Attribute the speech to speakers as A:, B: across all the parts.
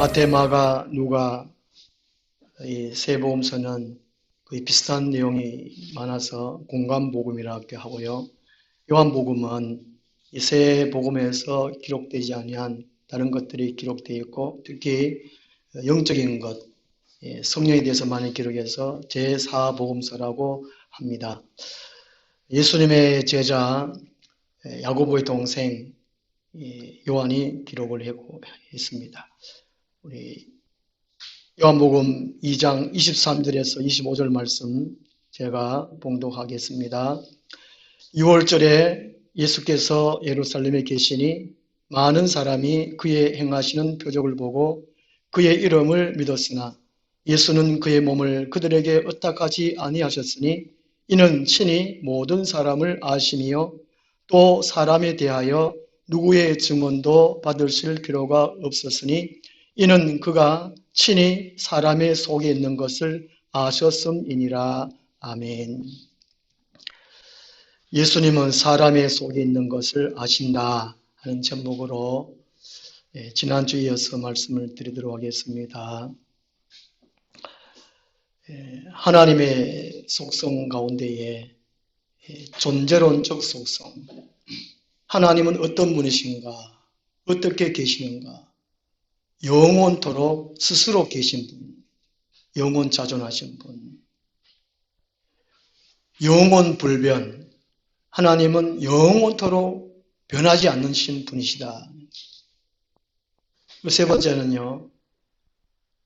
A: 마태, 마가, 누가 이 세 복음서는 거의 비슷한 내용이 많아서 공감복음이라고 하고요. 요한복음은 이 세 복음에서 기록되지 아니한 다른 것들이 기록되어 있고 특히 영적인 것, 성령에 대해서 많이 기록해서 제4복음서라고 합니다. 예수님의 제자 야고보의 동생 요한이 기록을 하고 있습니다. 우리 요한복음 2장 23절에서 25절 말씀 제가 봉독하겠습니다. 6월절에 예수께서 예루살렘에 계시니 많은 사람이 그의 행하시는 표적을 보고 그의 이름을 믿었으나 예수는 그의 몸을 그들에게 의탁하지 아니하셨으니 이는 친히 모든 사람을 아심이요 또 사람에 대하여 누구의 증언도 받으실 필요가 없었으니 이는 그가 친히 사람의 속에 있는 것을 아셨음이니라. 아멘. 예수님은 사람의 속에 있는 것을 아신다 하는 제목으로 지난주에 이어서 말씀을 드리도록 하겠습니다. 하나님의 속성 가운데에 존재론적 속성, 하나님은 어떤 분이신가, 어떻게 계시는가, 영원토록 스스로 계신 분, 영원자존하신 분, 영원불변, 하나님은 영원토록 변하지 않으신 분이시다. 세 번째는요,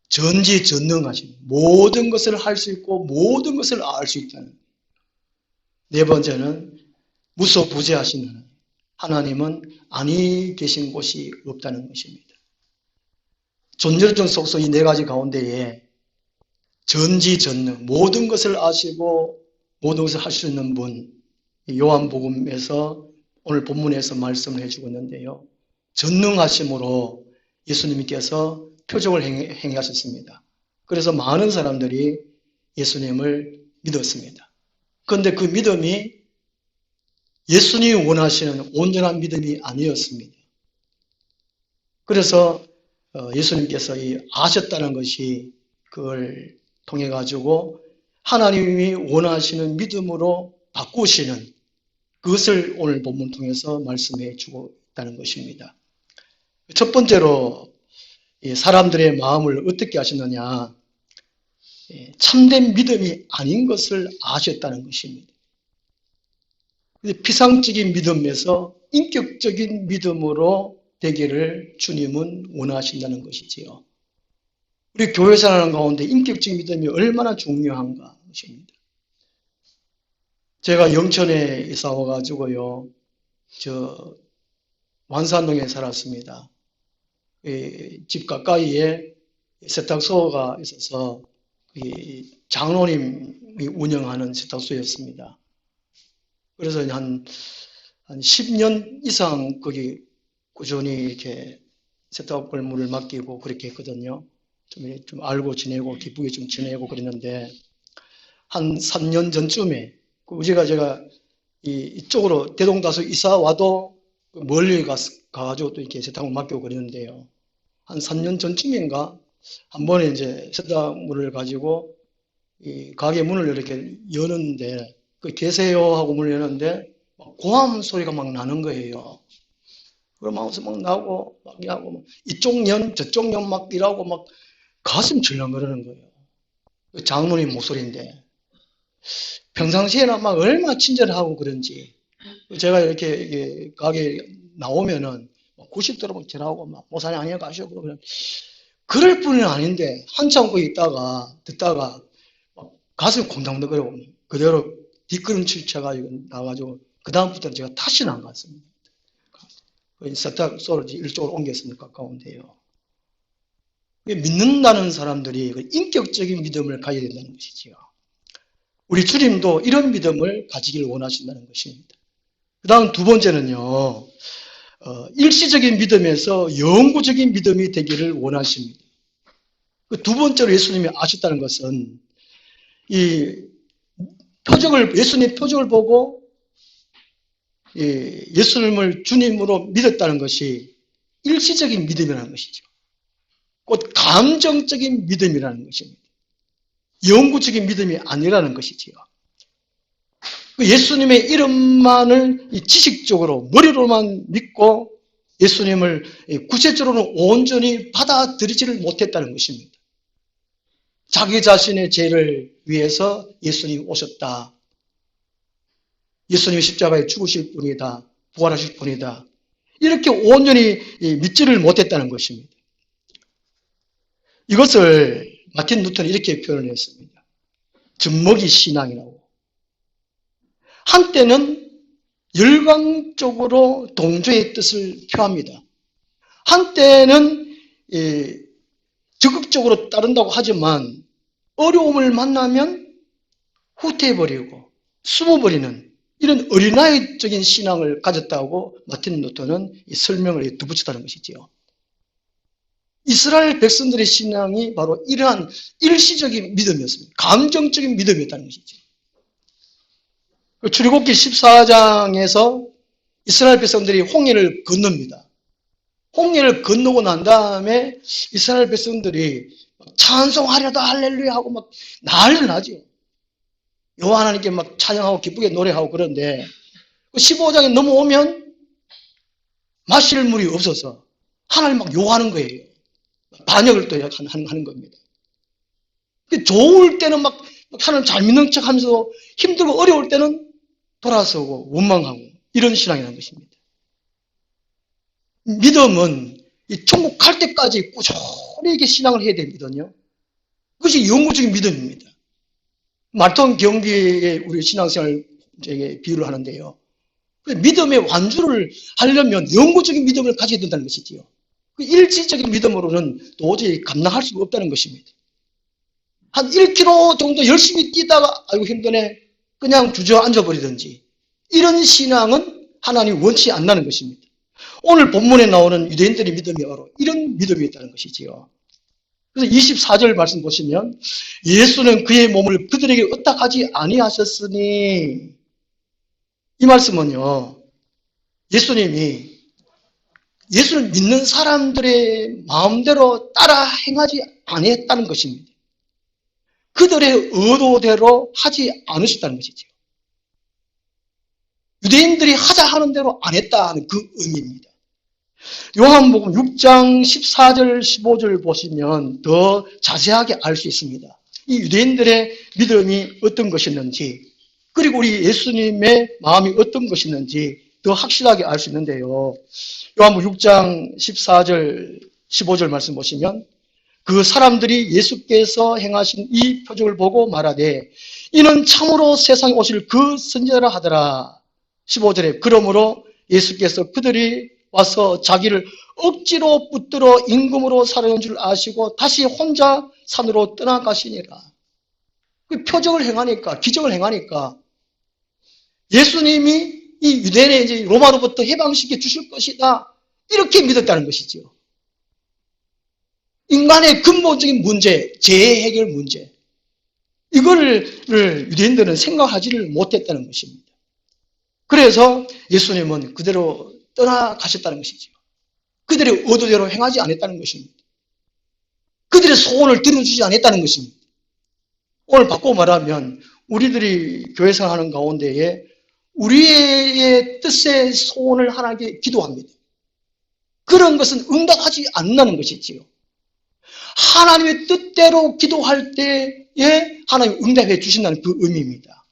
A: 전지전능하신, 모든 것을 할 수 있고 모든 것을 알 수 있다는. 네 번째는 무소부재하신 하나님은 아니 계신 곳이 없다는 것입니다. 존재적 속성 이 네 가지 가운데에 전지전능, 모든 것을 아시고 모든 것을 할 수 있는 분, 요한복음에서 오늘 본문에서 말씀을 해주고 있는데요. 전능하심으로 예수님께서 표적을 행하셨습니다. 그래서 많은 사람들이 예수님을 믿었습니다. 그런데 그 믿음이 예수님이 원하시는 온전한 믿음이 아니었습니다. 그래서 예수님께서 이 아셨다는 것이 그걸 통해 가지고 하나님이 원하시는 믿음으로 바꾸시는 그것을 오늘 본문 통해서 말씀해 주고 있다는 것입니다. 첫 번째로 사람들의 마음을 어떻게 아셨느냐, 참된 믿음이 아닌 것을 아셨다는 것입니다. 피상적인 믿음에서 인격적인 믿음으로 되기를 주님은 원하신다는 것이지요. 우리 교회 생활하는 가운데 인격적인 믿음이 얼마나 중요한가 것입니다. 제가 영천에 이사 와가지고요, 완산동에 살았습니다. 집 가까이에 세탁소가 있어서 장로님이 운영하는 세탁소였습니다. 그래서 한 10년 이상 거기 꾸준히 이렇게 세탁을 물을 맡기고 그렇게 했거든요. 좀 알고 지내고 기쁘게 좀 지내고 그랬는데 한 3년 전쯤에 제가 이쪽으로 대동다수 이사 와도 멀리 가가지고 또 이렇게 세탁을 맡기고 그랬는데요. 한 3년 전쯤인가 한 번에 이제 세탁물을 가지고 이 가게 문을 이렇게 여는데 계세요 하고 문을 여는데 고함 소리가 막 나는 거예요. 그럼 마음에서 막 나고 막 하고 이쪽 년 저쪽 년 막 이라고 막 가슴 철렁거리는 거예요. 장로님 목소리인데 평상시에나 막 얼마나 친절하고 그런지 제가 이렇게 가게 나오면은 90도로 막 지나고 막 모사님 안녕하시고 그러면 그럴 뿐은 아닌데 한참 거기 듣다가 막 가슴이 콩당덕거리고 그대로 뒷걸음질 쳐가지고 나가지고 그 다음부터는 제가 다시는 안 갔습니다. 세탁소를 이쪽으로 옮겼으니까 가까운데요. 믿는다는 사람들이 인격적인 믿음을 가져야 된다는 것이지요. 우리 주님도 이런 믿음을 가지기를 원하신다는 것입니다. 그 다음 두 번째는요, 일시적인 믿음에서 영구적인 믿음이 되기를 원하십니다. 그 두 번째로 예수님이 아셨다는 것은 예수님의 표적을 보고 예수님을 주님으로 믿었다는 것이 일시적인 믿음이라는 것이죠. 곧 감정적인 믿음이라는 것입니다. 영구적인 믿음이 아니라는 것이지요. 예수님의 이름만을 지식적으로 머리로만 믿고 예수님을 구체적으로는 온전히 받아들이지를 못했다는 것입니다. 자기 자신의 죄를 위해서 예수님이 오셨다. 예수님이 십자가에 죽으실 분이다. 부활하실 분이다. 이렇게 온전히 믿지를 못했다는 것입니다. 이것을 마틴 루터는 이렇게 표현을 했습니다. 젖먹이 신앙이라고. 한때는 열광적으로 동조의 뜻을 표합니다. 한때는 적극적으로 따른다고 하지만 어려움을 만나면 후퇴해버리고 숨어버리는 이런 어린아이적인 신앙을 가졌다고 마틴 루터는 설명을 덧붙였다는 것이지요. 이스라엘 백성들의 신앙이 바로 이러한 일시적인 믿음이었습니다. 감정적인 믿음이었다는 것이죠. 출애굽기 14장에서 이스라엘 백성들이 홍해를 건넙니다. 홍해를 건너고 난 다음에 이스라엘 백성들이 찬송하려다 할렐루야 하고 막 난리를 나죠. 여호와 하나님께 막 찬양하고 기쁘게 노래하고 그런데 15장에 넘어오면 마실 물이 없어서 하나님 막 요하는 거예요. 반역을 또 하는 겁니다. 좋을 때는 막 하나님 잘 믿는 척 하면서 힘들고 어려울 때는 돌아서고 원망하고 이런 신앙이라는 것입니다. 믿음은 이 천국 갈 때까지 꾸준히 이렇게 신앙을 해야 되거든요. 그것이 영구적인 믿음입니다. 마라톤 경기에 우리 신앙생활 비유를 하는데요. 믿음의 완주를 하려면 영구적인 믿음을 가져야 된다는 것이지요. 일시적인 믿음으로는 도저히 감당할 수가 없다는 것입니다. 한 1km 정도 열심히 뛰다가 아이고 힘드네 그냥 주저앉아 버리든지 이런 신앙은 하나님 원치 않는 것입니다. 오늘 본문에 나오는 유대인들의 믿음이 바로 이런 믿음이었다는 것이지요. 그래서 24절 말씀 보시면 예수는 그의 몸을 그들에게 의탁하지 아니하셨으니 이 말씀은요. 예수는 믿는 사람들의 마음대로 따라 행하지 아니했다는 것입니다. 그들의 의도대로 하지 않으셨다는 것이죠. 유대인들이 하자 하는 대로 안 했다는 그 의미입니다. 요한복음 6장 14절 15절 보시면 더 자세하게 알 수 있습니다. 이 유대인들의 믿음이 어떤 것이었는지 그리고 우리 예수님의 마음이 어떤 것이었는지 더 확실하게 알 수 있는데요. 요한복음 6장 14절 15절 말씀 보시면 그 사람들이 예수께서 행하신 이 표적을 보고 말하되 이는 참으로 세상에 오실 그 선지자라 하더라. 15절에 그러므로 예수께서 그들이 와서 자기를 억지로 붙들어 임금으로 사려는 줄 아시고 다시 혼자 산으로 떠나가시니라. 그 표적을 행하니까 기적을 행하니까 예수님이 이 유대인의 이제 로마로부터 해방시켜 주실 것이다. 이렇게 믿었다는 것이지요. 인간의 근본적인 문제, 재해 해결 문제 이거를 유대인들은 생각하지를 못했다는 것입니다. 그래서 예수님은 그대로 떠나가셨다는 것이죠. 그들의 의도대로 행하지 않았다는 것입니다. 그들의 소원을 들어주지 않았다는 것입니다. 오늘 바꿔 말하면 우리들이 교회 생활하는 가운데에 우리의 뜻의 소원을 하나님께 기도합니다. 그런 것은 응답하지 않는다는 것이지요. 하나님의 뜻대로 기도할 때에 하나님 응답해 주신다는 그 의미입니다.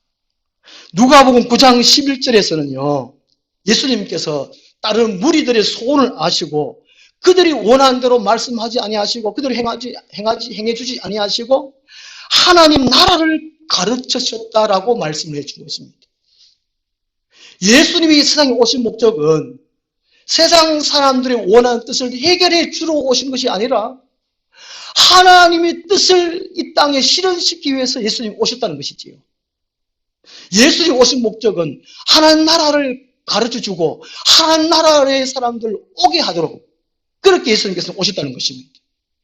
A: 누가복음 9장 11절에서는요. 예수님께서 다른 무리들의 소원을 아시고 그들이 원하는 대로 말씀하지 아니하시고 그들이 행해주지 아니하시고 하나님 나라를 가르치셨다라고 말씀을 해준 것입니다. 예수님이 이 세상에 오신 목적은 세상 사람들의 원하는 뜻을 해결해 주러 오신 것이 아니라 하나님의 뜻을 이 땅에 실현시키기 위해서 예수님이 오셨다는 것이지요. 예수님이 오신 목적은 하나님 나라를 가르쳐주고 하나님 나라의 사람들 오게 하도록 그렇게 예수님께서 오셨다는 것입니다.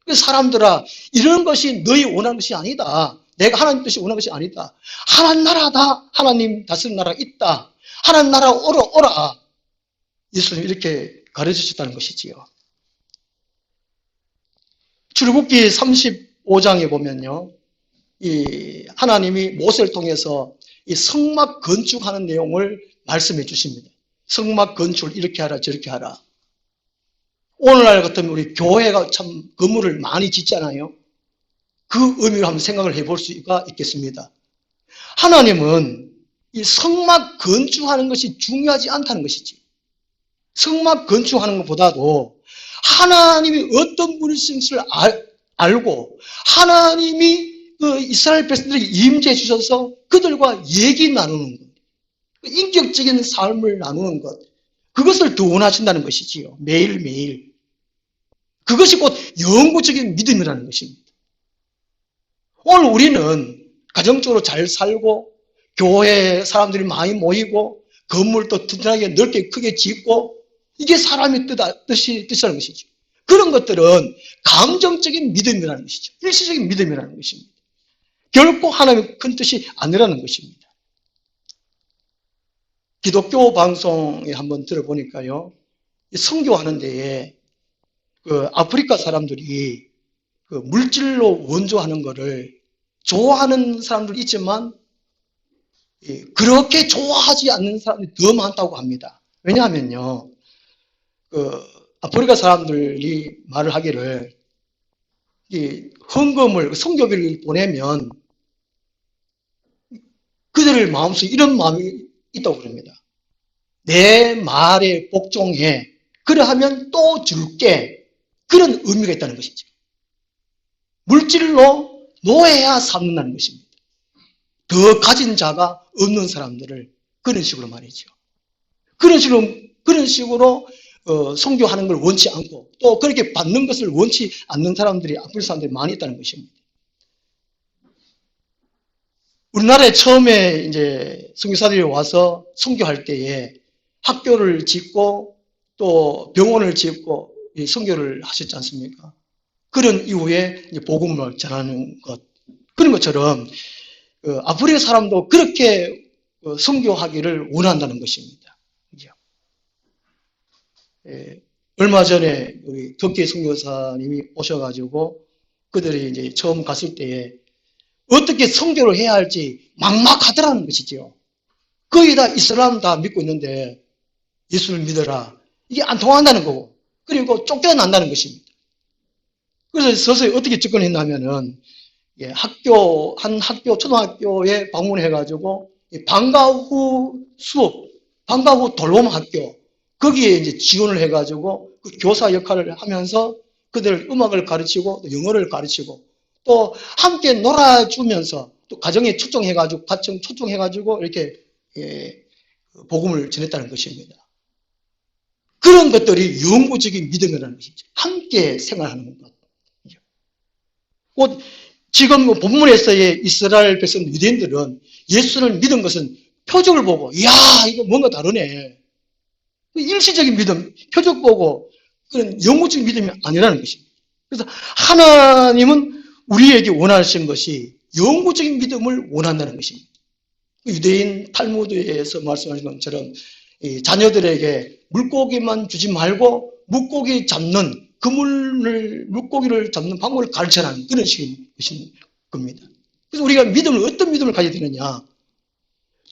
A: 그래서 사람들아 이런 것이 너희 원하는 것이 아니다. 내가 하나님 뜻이 원하는 것이 아니다. 하나님 나라다. 하나님 다스리는 나라가 있다. 하나님 나라 오라. 예수님이 이렇게 가르치셨다는 것이지요. 출애굽기 35장에 보면요, 이 하나님이 모세를 통해서 이 성막 건축하는 내용을 말씀해 주십니다. 성막 건축을 이렇게 하라 저렇게 하라. 오늘날 같으면 우리 교회가 참 건물을 많이 짓잖아요. 그 의미로 한번 생각을 해볼 수가 있겠습니다. 하나님은 이 성막 건축하는 것이 중요하지 않다는 것이지. 성막 건축하는 것보다도 하나님이 어떤 분이신지를 알고 하나님이 그 이스라엘 백성들에게 임재해 주셔서 그들과 얘기 나누는 것, 인격적인 삶을 나누는 것, 그것을 더 원하신다는 것이지요. 매일매일. 그것이 곧 영구적인 믿음이라는 것입니다. 오늘 우리는 가정적으로 잘 살고 교회에 사람들이 많이 모이고 건물도 튼튼하게 넓게 크게 짓고 이게 사람의 뜻이라는 것이죠. 그런 것들은 감정적인 믿음이라는 것이죠. 일시적인 믿음이라는 것입니다. 결코 하나님의 큰 뜻이 아니라는 것입니다. 기독교 방송에 한번 들어보니까요, 선교하는 데에 그 아프리카 사람들이 그 물질로 원조하는 것을 좋아하는 사람들이 있지만 그렇게 좋아하지 않는 사람들이 더 많다고 합니다. 왜냐하면요, 그 아프리카 사람들이 말을 하기를 이 헌금을 선교비를 보내면 그들의 마음속에 이런 마음이 있다고 그럽니다. 내 말에 복종해. 그러하면 또 줄게. 그런 의미가 있다는 것이죠. 물질로 노예야 삼는다는 것입니다. 더 가진 자가 없는 사람들을 그런 식으로 말이죠. 그런 식으로 선교하는 걸 원치 않고 또 그렇게 받는 것을 원치 않는 사람들이 아프리카 사람들이 많이 있다는 것입니다. 우리나라에 처음에 이제 선교사들이 와서 선교할 때에 학교를 짓고 또 병원을 짓고 선교를 하셨지 않습니까? 그런 이후에 이제 복음을 전하는 것, 그런 것처럼 아프리카 사람도 그렇게 선교하기를 원한다는 것입니다. 그죠? 얼마 전에 우리 덕계 선교사님이 오셔가지고 그들이 이제 처음 갔을 때에 어떻게 선교를 해야 할지 막막하더라는 것이죠. 거의 다 이슬람 다 믿고 있는데 예수를 믿어라. 이게 안 통한다는 거고, 그리고 쫓겨난다는 것입니다. 그래서 서서히 어떻게 접근했냐면은, 한 학교, 초등학교에 방문해가지고, 방과 후 수업, 방과 후 돌봄 학교, 거기에 이제 지원을 해가지고, 그 교사 역할을 하면서 그들 음악을 가르치고, 또 영어를 가르치고, 또 함께 놀아주면서, 또 가정에 초청해가지고, 가정 초청해가지고, 이렇게, 복음을 전했다는 것입니다. 그런 것들이 영구적인 믿음이라는 것이죠. 함께 생활하는 것. 곧 지금 본문에서의 이스라엘 백성 유대인들은 예수를 믿은 것은 표적을 보고, 이야, 이거 뭔가 다르네. 일시적인 믿음, 표적 보고 그런 영구적인 믿음이 아니라는 것입니다. 그래서 하나님은 우리에게 원하시는 것이 영구적인 믿음을 원한다는 것입니다. 유대인 탈무드에서 말씀하신 것처럼 자녀들에게 물고기만 주지 말고 물고기 잡는 물고기를 잡는 방법을 가르쳐라는 그런 식인 겁니다. 그래서 우리가 어떤 믿음을 가져야 되느냐?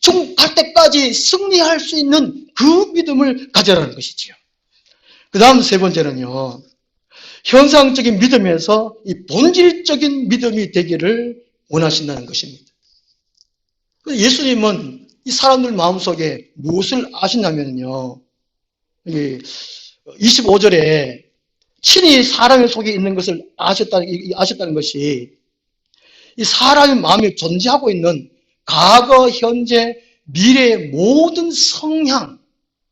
A: 총 갈 때까지 승리할 수 있는 그 믿음을 가져라는 것이지요. 그 다음 세 번째는요, 현상적인 믿음에서 이 본질적인 믿음이 되기를 원하신다는 것입니다. 예수님은 이 사람들 마음속에 무엇을 아시냐면요, 25절에 친히 사람의 속에 있는 것을 아셨다는 것이 이 사람의 마음에 존재하고 있는 과거, 현재, 미래의 모든 성향,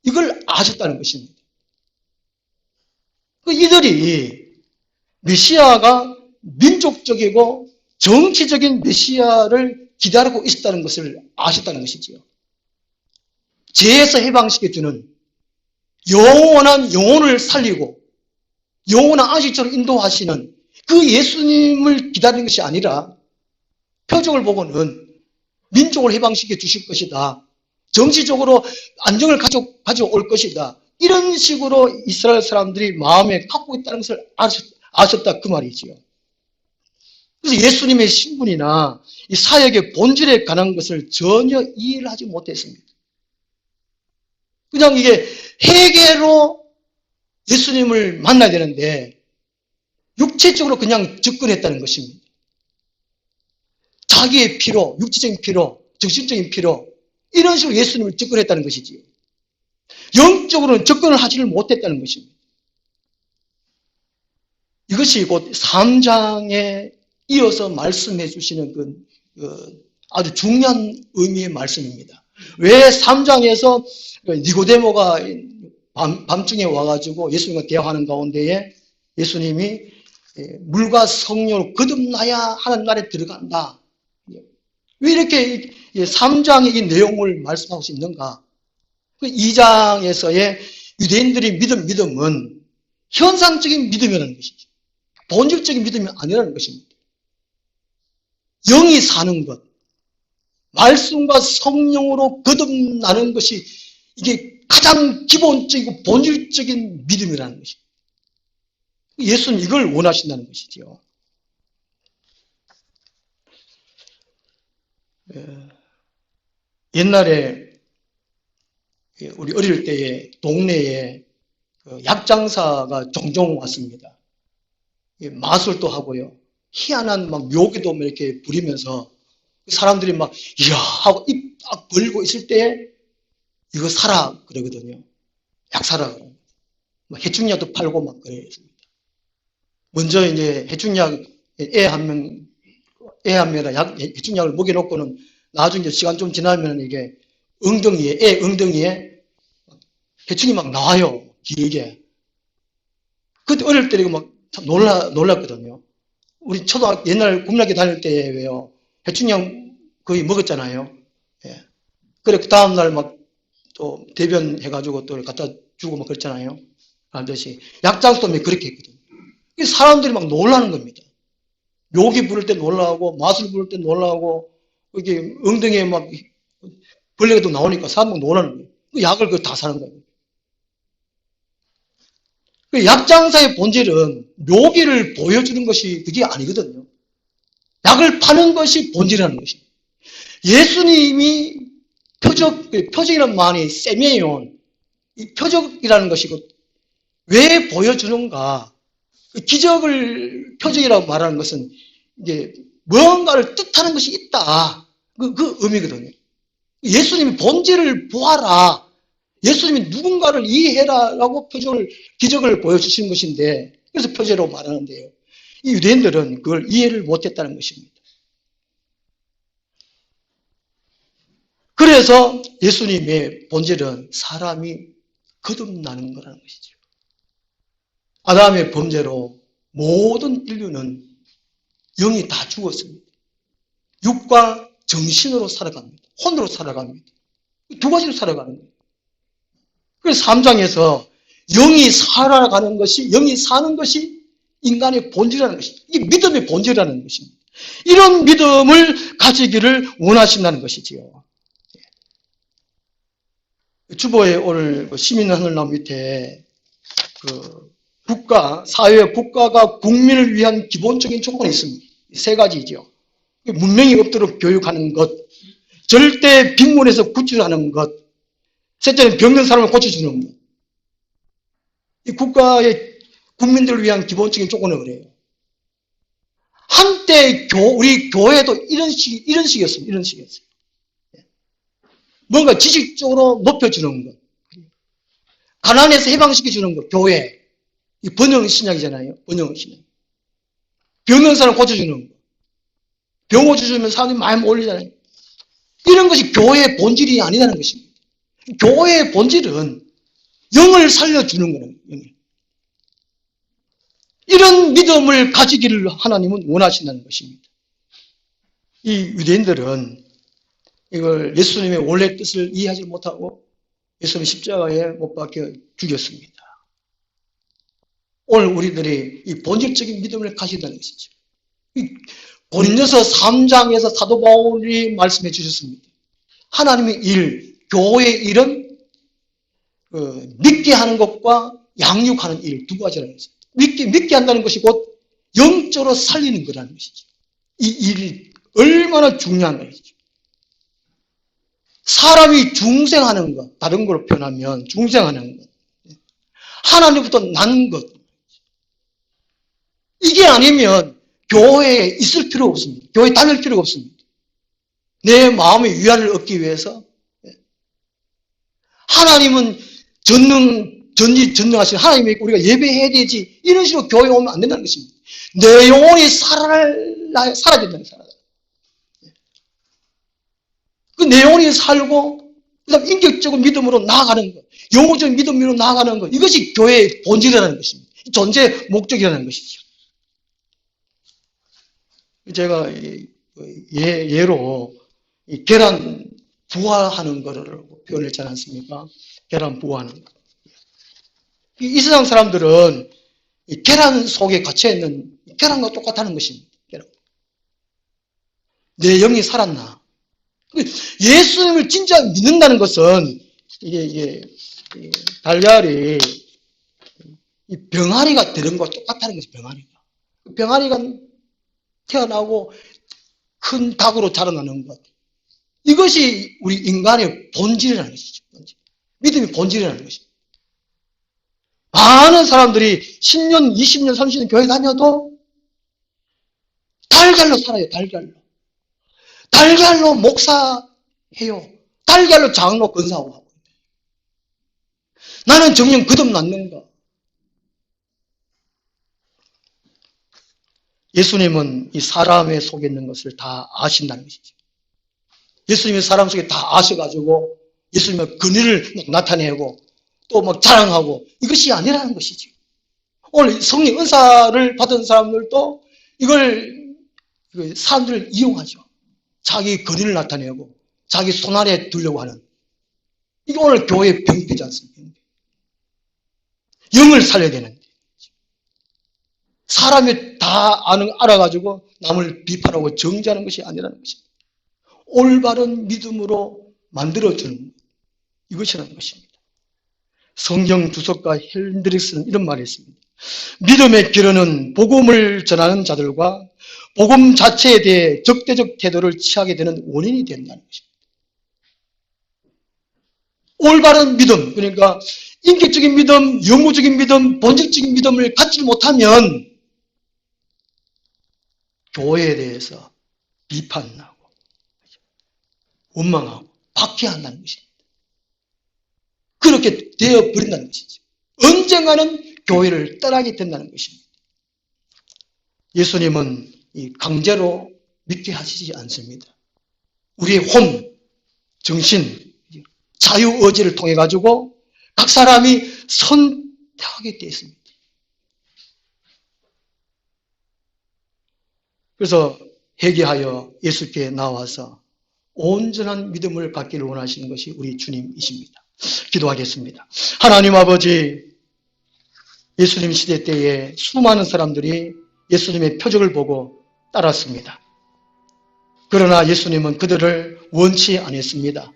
A: 이걸 아셨다는 것입니다. 이들이 메시아가 민족적이고 정치적인 메시아를 기다리고 있었다는 것을 아셨다는 것이지요. 죄에서 해방시켜주는 영원한 영혼을 살리고 영원한 안식처로 인도하시는 그 예수님을 기다리는 것이 아니라 표적을 보고는 민족을 해방시켜 주실 것이다. 정치적으로 안정을 가져올 것이다. 이런 식으로 이스라엘 사람들이 마음에 갖고 있다는 것을 아셨다 그 말이지요. 그래서 예수님의 신분이나 이 사역의 본질에 관한 것을 전혀 이해를 하지 못했습니다. 그냥 이게 회개로 예수님을 만나야 되는데 육체적으로 그냥 접근했다는 것입니다. 자기의 필요, 육체적인 필요, 정신적인 필요, 이런 식으로 예수님을 접근했다는 것이지. 영적으로는 접근을 하지를 못했다는 것입니다. 이것이 곧 3장에 이어서 말씀해 주시는 아주 중요한 의미의 말씀입니다. 왜 3장에서 니고데모가 밤중에 와가지고 예수님과 대화하는 가운데에 예수님이 물과 성령으로 거듭나야 하는 날에 들어간다. 왜 이렇게 3장의 이 내용을 말씀하고 있는가? 2장에서의 유대인들이 믿음은 현상적인 믿음이라는 것이죠. 본질적인 믿음이 아니라는 것입니다. 영이 사는 것, 말씀과 성령으로 거듭나는 것이 이게 가장 기본적이고 본질적인 믿음이라는 것입니다. 예수는 이걸 원하신다는 것이죠. 옛날에 우리 어릴 때에 동네에 약장사가 종종 왔습니다. 마술도 하고요. 희한한 막 묘기도 이렇게 부리면서 사람들이 막 이야 하고 입 딱 벌리고 있을 때에 이거 사라 그러거든요. 약 사라 그러고 해충약도 팔고 막 그랬습니다. 먼저 이제 해충약 애 한 명에다 해충약을 먹여놓고는 나중에 시간 좀 지나면 이게 애 엉덩이에 해충이 막 나와요. 길게. 그때 어릴 때 이거 막 참 놀랐거든요. 우리 옛날 국민학교 다닐 때 왜요? 해충약 거의 먹었잖아요. 예. 그래, 그 다음날 막 또 대변해가지고 또 갖다 주고 막 그랬잖아요. 알듯이. 약장수도 그렇게 했거든요. 사람들이 막 놀라는 겁니다. 묘기 부를 때 놀라고, 마술 부를 때 놀라고, 이게 엉덩이에 막 벌레가 또 나오니까 사람 막 놀라는 거예요. 그 약을 다 사는 거예요. 그 약장사의 본질은 묘기를 보여주는 것이 그게 아니거든요. 약을 파는 것이 본질이라는 것입니다. 예수님이 표적이라는 말이 세미에온, 이 표적이라는 것이고, 왜 보여주는가? 기적을 표적이라고 말하는 것은 이제 무언가를 뜻하는 것이 있다. 그 의미거든요. 예수님이 본질을 보아라. 예수님이 누군가를 이해해라라고 기적을 보여주시는 것인데, 그래서 표제로 말하는데요. 이 유대인들은 그걸 이해를 못했다는 것입니다. 그래서 예수님의 본질은 사람이 거듭나는 거라는 것이죠. 아담의 범죄로 모든 인류는 영이 다 죽었습니다. 육과 정신으로 살아갑니다. 혼으로 살아갑니다. 두 가지로 살아가는 거예요. 그래서 3장에서 영이 사는 것이 인간의 본질이라는 것입니다. 이게 믿음의 본질이라는 것입니다. 이런 믿음을 가지기를 원하신다는 것이지요. 주보에 오늘 시민하늘나무 밑에 국가가 국민을 위한 기본적인 조건이 있습니다. 세 가지죠. 문명이 없도록 교육하는 것, 절대 빈곤에서 구출하는 것, 셋째는 병든 사람을 고쳐주는 것. 이 국가의 국민들을 위한 기본적인 조건은 그래요. 한때 우리 교회도 이런 식이었습니다. 뭔가 지식적으로 높여주는 것. 가난에서 해방시켜주는 것, 교회. 이 번영신약이잖아요. 번영신약. 병든 사람 고쳐주는 것. 병 고쳐주면 사람들이 많이 몰리잖아요. 이런 것이 교회의 본질이 아니라는 것입니다. 교회의 본질은 영을 살려주는 거예요. 이런 믿음을 가지기를 하나님은 원하신다는 것입니다. 이 유대인들은 이걸 예수님의 원래 뜻을 이해하지 못하고 예수님 십자가에 못 박혀 죽였습니다. 오늘 우리들이 이 본질적인 믿음을 가진다는 것이죠. 고린도서 3장에서 사도 바울이 말씀해 주셨습니다. 하나님의 일, 교회의 일은 믿게 하는 것과 양육하는 일 두 가지라는 것입니다. 믿게 한다는 것이 곧 영적으로 살리는 거라는 것이죠. 이 일이 얼마나 중요한 것이죠. 사람이 중생하는 것, 다른 걸로 표현하면 중생하는 것, 하나님부터 난 것, 이게 아니면 교회에 있을 필요 없습니다. 교회에 다닐 필요가 없습니다. 내 마음의 위안을 얻기 위해서 하나님은 전능하신 하나님이 우리가 예배해야 되지, 이런 식으로 교회에 오면 안 된다는 것입니다. 내 영혼이 살아야 된다는 거예요. 그 내 영혼이 살고 그다음 인격적인 믿음으로 나아가는 것, 영혼적인 믿음으로 나아가는 것, 이것이 교회의 본질이라는 것입니다. 존재 목적이라는 것이죠. 제가 예로 계란 부화하는 거를 표현했지 않습니까? 계란 부화하는 거. 이 세상 사람들은 계란 속에 갇혀있는 계란과 똑같다는 것입니다. 계란. 내 영이 살았나? 예수님을 진짜 믿는다는 것은 이게 달걀이 이 병아리가 되는 것과 똑같다는 것이 병아리가 태어나고 큰 닭으로 자라나는 것. 이것이 우리 인간의 본질이라는 것이죠. 믿음의 본질이라는 것이죠. 많은 사람들이 10년, 20년, 30년 교회 다녀도 달걀로 살아요. 달걀로 목사해요. 달걀로 장로 건사하고 하고. 나는 정녕 거듭났는가? 예수님은 이 사람의 속에 있는 것을 다 아신다는 것이죠. 예수님이 사람 속에 다 아셔가지고 예수님의 근위를 나타내고 또 막 자랑하고, 이것이 아니라는 것이죠. 오늘 성령 은사를 받은 사람들도 이걸 사람들을 이용하죠. 자기 근위를 나타내고 자기 손 아래 두려고 하는, 이게 오늘 교회의 병폐지 않습니까? 영을 살려야 되는데 사람이 다 알아가지고 남을 비판하고 정죄하는 것이 아니라는 것입니다. 올바른 믿음으로 만들어주는 이것이라는 것입니다. 성경 주석가 헬드릭스는 이런 말이 있습니다. 믿음의 기로는 복음을 전하는 자들과 복음 자체에 대해 적대적 태도를 취하게 되는 원인이 된다는 것입니다. 올바른 믿음, 그러니까 인격적인 믿음, 영구적인 믿음, 본질적인 믿음을 갖지 못하면 교회에 대해서 비판하고 원망하고 박해한다는 것입니다. 그렇게 되어버린다는 것이죠. 언젠가는 교회를 떠나게 된다는 것입니다. 예수님은 강제로 믿게 하시지 않습니다. 우리의 혼, 정신, 자유의지를 통해 가지고 각 사람이 선택하게 되어 있습니다. 그래서 회개하여 예수께 나와서 온전한 믿음을 갖기를 원하시는 것이 우리 주님이십니다. 기도하겠습니다. 하나님 아버지, 예수님 시대 때에 수많은 사람들이 예수님의 표적을 보고 따랐습니다. 그러나 예수님은 그들을 원치 않았습니다.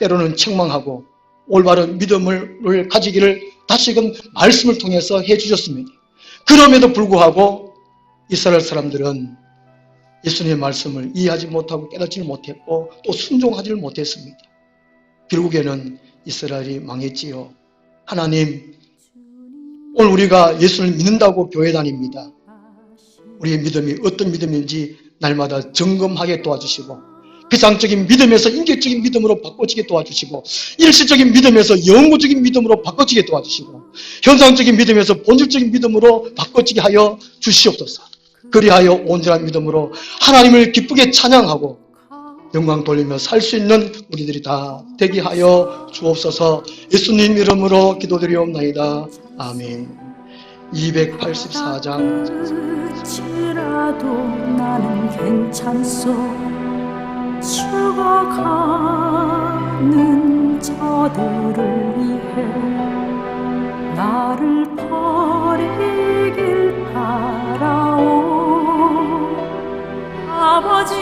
A: 때로는 책망하고 올바른 믿음을 가지기를 다시금 말씀을 통해서 해주셨습니다. 그럼에도 불구하고 이스라엘 사람들은 예수님의 말씀을 이해하지 못하고 깨닫지 못했고 또 순종하지 못했습니다. 결국에는 이스라엘이 망했지요. 하나님, 오늘 우리가 예수를 믿는다고 교회 다닙니다. 우리의 믿음이 어떤 믿음인지 날마다 점검하게 도와주시고, 비상적인 믿음에서 인격적인 믿음으로 바꿔지게 도와주시고, 일시적인 믿음에서 영구적인 믿음으로 바꿔지게 도와주시고, 현상적인 믿음에서 본질적인 믿음으로 바꿔지게 하여 주시옵소서. 그리하여 온전한 믿음으로 하나님을 기쁘게 찬양하고 영광 돌리며 살 수 있는 우리들이 다 되게 하여 주옵소서. 예수님 이름으로 기도드리옵나이다. 아멘. 284장.
B: 지라도 나는 괜찮소. 죽어가는 저들을 위해 나를 버리길 바라오. 아버지